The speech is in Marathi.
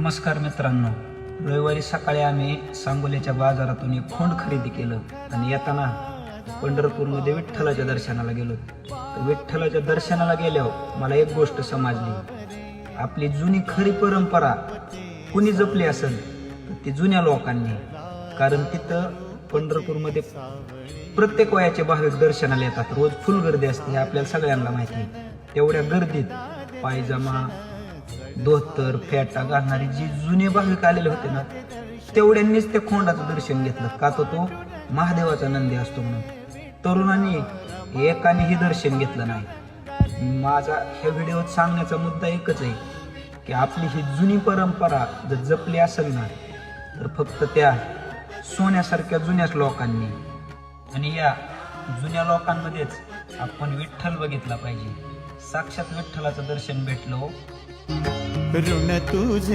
नमस्कार मित्रांनो, रविवारी सकाळी आम्ही सांगोल्याच्या बाजारातून एक खोंड खरेदी केलं आणि येताना पंढरपूरमध्ये विठ्ठलाच्या दर्शनाला गेलो. तर विठ्ठलाच्या दर्शनाला गेल्यावर मला एक गोष्ट समजली. आपली जुनी खरी परंपरा कुणी जपली असेल तर ती जुन्या लोकांनी. कारण तिथं पंढरपूरमध्ये प्रत्येक वयाचे भाविक दर्शनाला येतात. रोज फुल गर्दी असते हे आपल्याला सगळ्यांना माहिती आहे. तेवढ्या गर्दीत पायजमा धोतर फेटा घालणारी जी जुने भाविक आलेले होते ना, तेवढ्यांनीच त्या खोंडाचं दर्शन घेतलं. का तो महादेवाचा नंदी असतो म्हणून. तरुणांनी एकानेही दर्शन घेतलं नाही. माझा ह्या व्हिडिओत सांगण्याचा मुद्दा एकच आहे की आपली ही जुनी परंपरा जर जपली असेल ना तर फक्त त्या सोन्यासारख्या जुन्याच लोकांनी. आणि या जुन्या लोकांमध्येच आपण विठ्ठल बघितला पाहिजे. साक्षात विठ्ठलाचं दर्शन भेटलं. ऋण तुझे